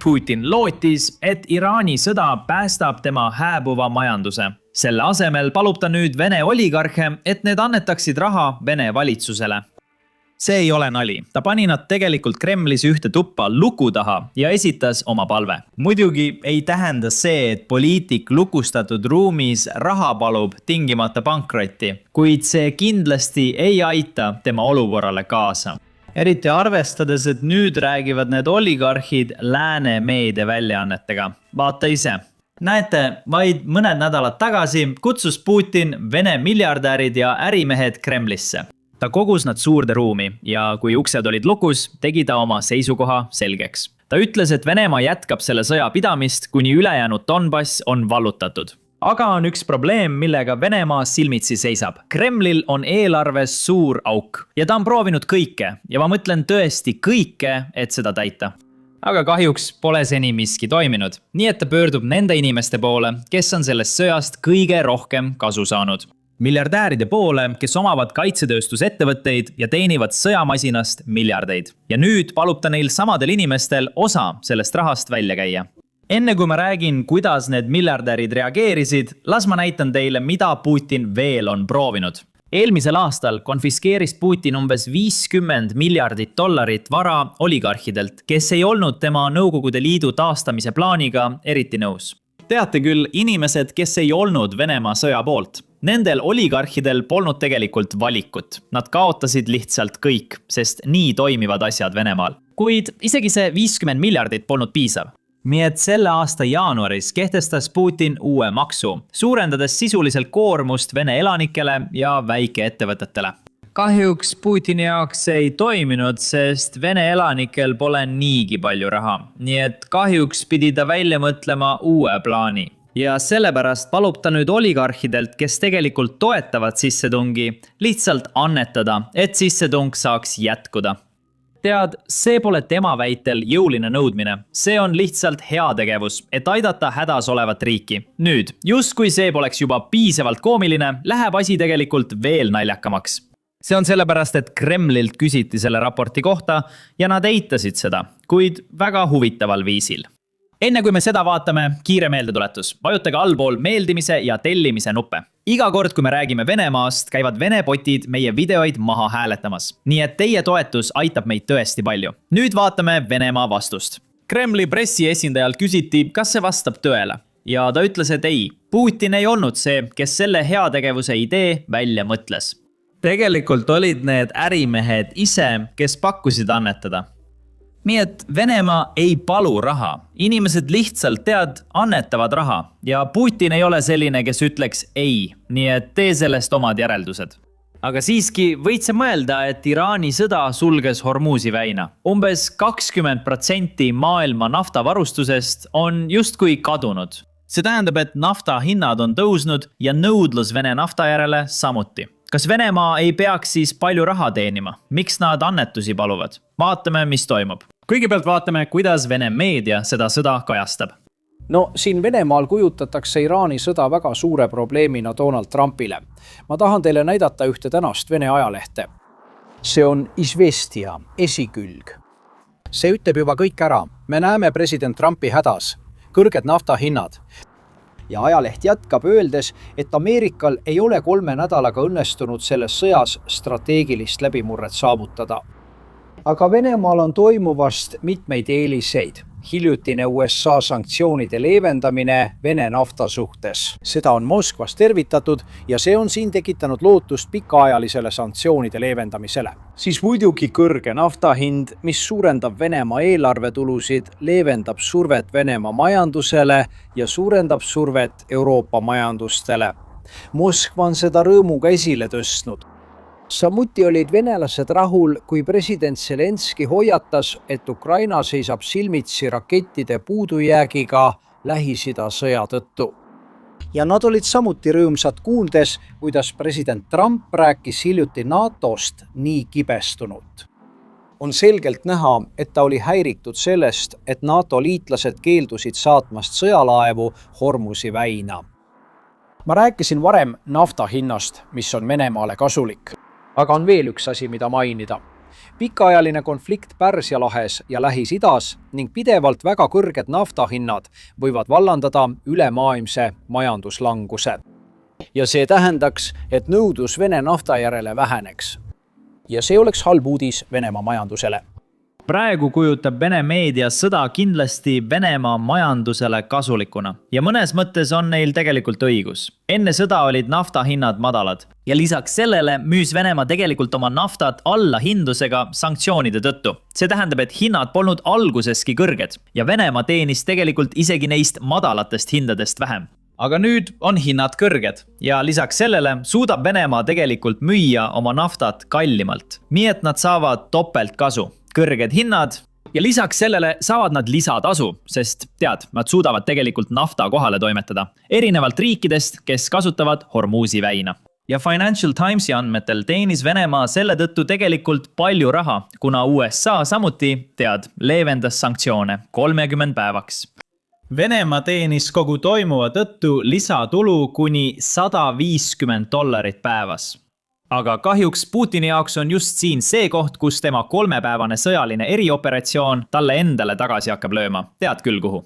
Putin lootis, et Iraani sõda päästab tema hääbuva majanduse. Selle asemel palub ta nüüd Vene oligarhe, et need annetaksid raha Vene valitsusele. See ei ole nali. Ta pani nad tegelikult Kremlis ühte tuppa luku taha ja esitas oma palve. Muidugi ei tähenda see, et poliitik lukustatud ruumis raha palub tingimata pankrotti, kuid see kindlasti ei aita tema olukorrale kaasa. Eriti arvestades, et nüüd räägivad need oligarhid lääne meediaväljaannetega. Vaata ise. Näete, vaid mõned nädalad tagasi kutsus Putin Vene miljardärid ja ärimehed Kremlisse. Ta kogus nad suurde ruumi ja kui uksed olid lukus, tegi ta oma seisukoha selgeks. Ta ütles, et Venemaa jätkab selle sõja pidamist, kuni ülejäänud Donbass on vallutatud. Aga on üks probleem, millega Venemaa silmitsi seisab. Kremlil on eelarves suur auk ja ta on proovinud kõike ja ma mõtlen tõesti kõike, et seda täita. Aga kahjuks pole seni miski toiminud, nii et ta pöördub nende inimeste poole, kes on sellest sõjast kõige rohkem kasu saanud. Miljardääride poole, kes omavad kaitsetööstusettevõtteid ja teenivad sõjamasinast miljardeid. Ja nüüd palub ta neil samadel inimestel osa sellest rahast välja käia. Enne kui ma räägin, kuidas need miljardärid reageerisid, las ma näitan teile, mida Putin veel on proovinud. Eelmisel aastal konfiskeeris Putin umbes $50 miljardit vara oligarhidelt, kes ei olnud tema Nõukogude Liidu taastamise plaaniga eriti nõus. Teate küll, inimesed, kes ei olnud Venemaa sõja poolt. Nendel oligarhidel polnud tegelikult valikut. Nad kaotasid lihtsalt kõik, sest nii toimivad asjad Venemaal. Kuid isegi see 50 miljardit polnud piisav. Nii et selle aasta jaanuaris kehtestas Putin uue maksu, suurendades sisuliselt koormust Vene elanikele ja väikeettevõtetele. Kahjuks Putini jaoks ei toiminud, sest Vene elanikel pole niigi palju raha. Nii et kahjuks pidi ta välja mõtlema uue plaani. Ja sellepärast palub ta nüüd oligarhidelt, kes tegelikult toetavad sissetungi, lihtsalt annetada, et sissetung saaks jätkuda. Tead, see pole tema väitel jõuline nõudmine. See on lihtsalt heategevus, et aidata hädas olevat riiki. Nüüd, just kui see poleks juba piisavalt koomiline, läheb asi tegelikult veel naljakamaks. See on sellepärast, et Kremlilt küsiti selle raporti kohta ja nad eitasid seda, kuid väga huvitaval viisil. Enne kui me seda vaatame, kiire meeldetuletus. Vajutage allpool meeldimise ja tellimise nuppe. Iga kord, kui me räägime Venemaast, käivad Vene botid meie videoid maha hääletamas. Nii et teie toetus aitab meid tõesti palju. Nüüd vaatame Venemaa vastust. Kremli pressiesindajalt küsiti, kas see vastab tõele. Ja ta ütles, et ei. Putin ei olnud see, kes selle heategevuse idee välja mõtles. Tegelikult olid need ärimehed ise, kes pakkusid annetada. Nii et Venemaa ei palu raha. Inimesed lihtsalt annetavad raha. Ja Putin ei ole selline, kes ütleks ei. Nii et tee sellest omad järeldused. Aga siiski võid sa mõelda, et Iraani sõda sulges Hormuzi väina. Umbes 20% maailma naftavarustusest on justkui kadunud. See tähendab, et nafta hinnad on tõusnud ja nõudlus Vene nafta järele samuti. Kas Venemaa ei peaks siis palju raha teenima? Miks nad annetusi paluvad? Vaatame, mis toimub. Kõigepealt vaatame, kuidas Vene meedia seda sõda kajastab. No siin Venemaal kujutatakse Iraani sõda väga suure probleemina Donald Trumpile. Ma tahan teile näidata ühte tänast Vene ajalehte. See on Izvestia esikülg. See ütleb juba kõik ära. Me näeme president Trumpi hädas. Kõrged naftahinnad. Ja ajaleht jätkab öeldes, et Ameerikal ei ole 3 nädalaga õnnestunud selles sõjas strateegilist läbimurret saavutada. Aga Venemaal on toimuvast mitmeid eeliseid. Hiljutine USA sanktsioonide leevendamine Vene nafta suhtes. Seda on Moskvas tervitatud ja see on siin tekitanud lootust pikaajalisele sanktsioonide leevendamisele. Siis muidugi kõrge naftahind, mis suurendab Venemaa eelarvetulusid, leevendab survet Venemaa majandusele ja suurendab survet Euroopa majandustele. Moskva on seda rõõmuga esile tõstnud. Samuti olid venelased rahul, kui president Zelenski hoiatas, et Ukraina seisab silmitsi rakettide puudujäägiga Lähis-Ida sõja tõttu. Ja nad olid samuti rõõmsad kuuldes, kuidas president Trump rääkis hiljuti NATOst nii kibestunud. On selgelt näha, et ta oli häiritud sellest, et NATO liitlased keeldusid saatmast sõjalaevu Hormuzi väina. Ma rääkisin varem nafta hinnast, mis on Venemaale kasulik. Aga on veel üks asi, mida mainida. Pikaajaline konflikt Pärsia lahes ja Lähis-Idas ning pidevalt väga kõrged naftahinnad võivad vallandada ülemaailmse majanduslanguse. Ja see tähendaks, et nõudlus Vene nafta järele väheneks. Ja see oleks halb uudis Venemaa majandusele. Praegu kujutab Vene meedia sõda kindlasti Venemaa majandusele kasulikuna ja mõnes mõttes on neil tegelikult õigus. Enne sõda olid naftahinnad madalad ja lisaks sellele müüs Venemaa tegelikult oma naftat alla hindusega sanktsioonide tõttu. See tähendab, et hinnad polnud alguseski kõrged ja Venemaa teenis tegelikult isegi neist madalatest hindadest vähem. Aga nüüd on hinnad kõrged ja lisaks sellele suudab Venemaa tegelikult müüa oma naftat kallimalt, nii et nad saavad topeltkasu. Kõrged hinnad ja lisaks sellele saavad nad lisatasu, sest nad suudavad tegelikult nafta kohale toimetada, erinevalt riikidest, kes kasutavad Hormuzi väina. Ja Financial Timesi andmetel teenis Venemaa selle tõttu tegelikult palju raha, kuna USA samuti, leevendas sanktsioone 30 päevaks. Venemaa teenis kogu toimuva tõttu lisatulu kuni $150 päevas. Aga kahjuks Putini jaoks on just siin see koht, kus tema 3-päevane sõjaline erioperatsioon talle endale tagasi hakkab lööma. Tead küll kuhu.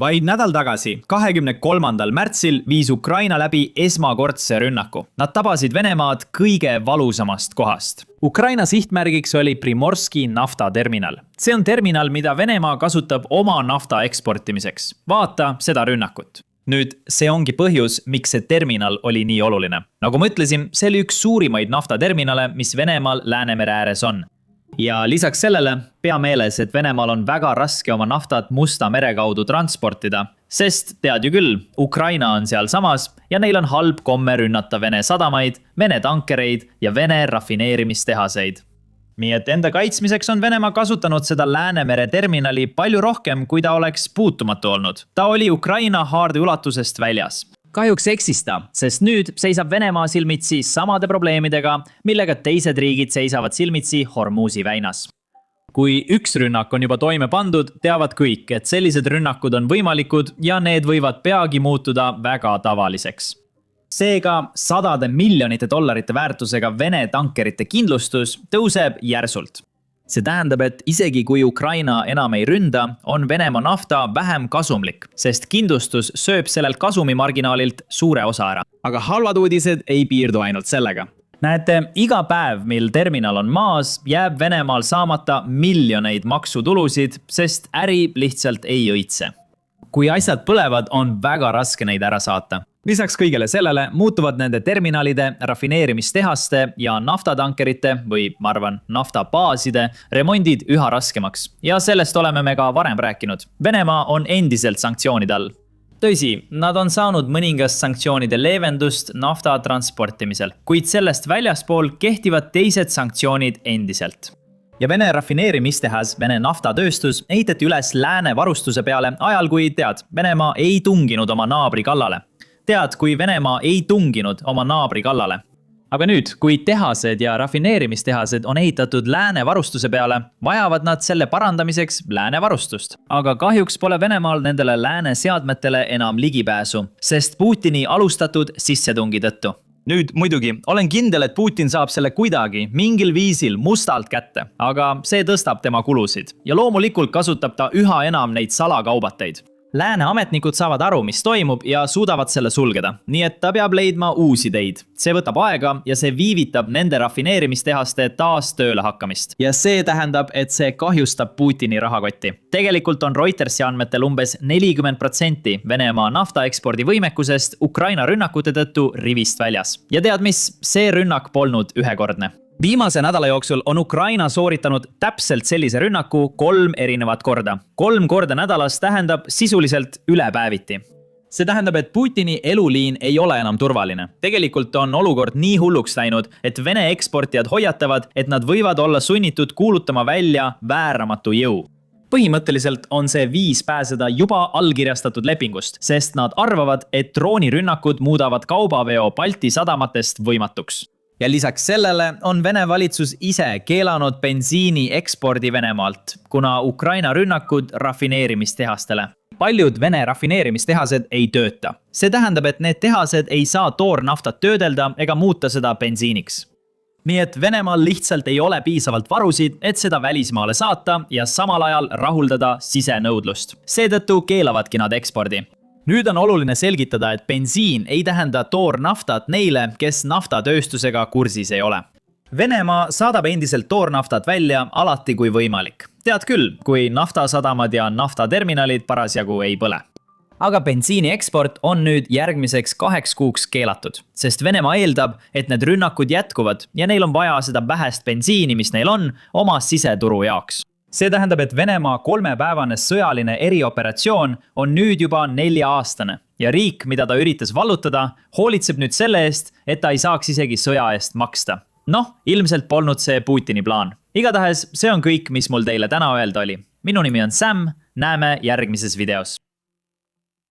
Vaid nädal tagasi, 23. märtsil viis Ukraina läbi esmakordse rünnaku. Nad tabasid Venemaad kõige valusamast kohast. Ukraina sihtmärgiks oli Primorski naftaterminal. See on terminal, mida Venemaa kasutab oma nafta eksportimiseks. Vaata seda rünnakut. Nüüd, see ongi põhjus, miks see terminal oli nii oluline. Nagu ma ütlesin, see oli üks suurimaid naftaterminale, mis Venemaal Läänemere ääres on. Ja lisaks sellele pea meeles, et Venemaal on väga raske oma naftat Musta mere kaudu transportida, sest tead ju küll, Ukraina on seal samas ja neil on halb komme rünnata Vene sadamaid, Vene tankereid ja Vene rafineerimistehaseid. Nii et enda kaitsmiseks on Venemaa kasutanud seda Läänemere terminali palju rohkem, kui ta oleks puutumatu olnud. Ta oli Ukraina haarde ulatusest väljas. Kahjuks eksis ta, sest nüüd seisab Venemaa silmitsi samade probleemidega, millega teised riigid seisavad silmitsi Hormuzi väinas. Kui üks rünnak on juba toime pandud, teavad kõik, et sellised rünnakud on võimalikud ja need võivad peagi muutuda väga tavaliseks. Seega sadade miljonite dollarite väärtusega Vene tankerite kindlustus tõuseb järsult. See tähendab, et isegi kui Ukraina enam ei ründa, on Venemaa nafta vähem kasumlik, sest kindlustus sööb sellelt kasumimarginaalilt suure osa ära. Aga halvad uudised ei piirdu ainult sellega. Näete, iga päev, mil terminal on maas, jääb Venemaal saamata miljoneid maksutulusid, sest äri lihtsalt ei õitse. Kui asjad põlevad, on väga raske neid ära saata. Lisaks kõigele sellele muutuvad nende terminalide, rafineerimistehaste ja naftatankerite või, ma arvan, naftabaaside remondid üha raskemaks. Ja sellest oleme me ka varem rääkinud. Venemaa on endiselt sanktsioonide all. Tõsi, nad on saanud mõningast sanktsioonide leevendust nafta transportimisel, kuid sellest väljaspool kehtivad teised sanktsioonid endiselt. Ja Vene rafineerimistehas, Vene naftatööstus ehitati üles lääne varustuse peale ajal, kui Venemaa ei tunginud oma naabri kallale. Kui Venemaa ei tunginud oma naabri kallale. Aga nüüd, kui tehased ja rafineerimistehased on ehitatud lääne varustuse peale, vajavad nad selle parandamiseks lääne varustust. Aga kahjuks pole Venemaal nendele lääne seadmetele enam ligipääsu, sest Putini alustatud sissetungi tõttu. Nüüd muidugi, olen kindel, et Putin saab selle kuidagi, mingil viisil mustalt kätte, aga see tõstab tema kulusid ja loomulikult kasutab ta üha enam neid salakaubateid. Lääne ametnikud saavad aru, mis toimub ja suudavad selle sulgeda, nii et ta peab leidma uusi teid. See võtab aega ja see viivitab nende rafineerimistehaste taas tööle hakkamist. Ja see tähendab, et see kahjustab Putini rahakotti. Tegelikult on Reutersi andmetel umbes 40% Venemaa naftaekspordi võimekusest Ukraina rünnakute tõttu rivist väljas. Ja tead mis, see rünnak polnud ühekordne. Viimase nädala jooksul on Ukraina sooritanud täpselt sellise rünnaku 3 erinevat korda. 3 korda nädalas tähendab sisuliselt ülepäeviti. See tähendab, et Putini eluliin ei ole enam turvaline. Tegelikult on olukord nii hulluks läinud, et Vene eksportijad hoiatavad, et nad võivad olla sunnitud kuulutama välja vääramatu jõu. Põhimõtteliselt on see viis pääseda juba allkirjastatud lepingust, sest nad arvavad, et droonirünnakud muudavad kaubaveo Balti sadamatest võimatuks. Ja lisaks sellele on Vene valitsus ise keelanud bensiini ekspordi Venemaalt, kuna Ukraina rünnakud rafineerimistehastele. Paljud Vene rafineerimistehased ei tööta. See tähendab, et need tehased ei saa toornaftat töödelda ega muuta seda bensiiniks. nii et Venemaal lihtsalt ei ole piisavalt varusid, et seda välismaale saata ja samal ajal rahuldada sisenõudlust. Seetõttu keelavadki nad ekspordi. Nüüd on oluline selgitada, et bensiin ei tähenda toornaftat neile, kes naftatööstusega kursis ei ole. Venemaa saadab endiselt toornaftat välja alati kui võimalik. Tead küll, kui naftasadamad ja naftaterminalid parasjagu ei põle. Aga bensiini eksport on nüüd järgmiseks 2 kuuks keelatud, sest Venemaa eeldab, et need rünnakud jätkuvad ja neil on vaja seda vähest bensiini, mis neil on, oma siseturu jaoks. See tähendab, et Venemaa 3-päevane sõjaline erioperatsioon on nüüd juba 4-aastane ja riik, mida ta üritas vallutada, hoolitseb nüüd selle eest, et ta ei saaks isegi sõja eest maksta. Ilmselt polnud see Putini plaan. Igatahes see on kõik, mis mul teile täna öelda oli. Minu nimi on Sam, näeme järgmises videos.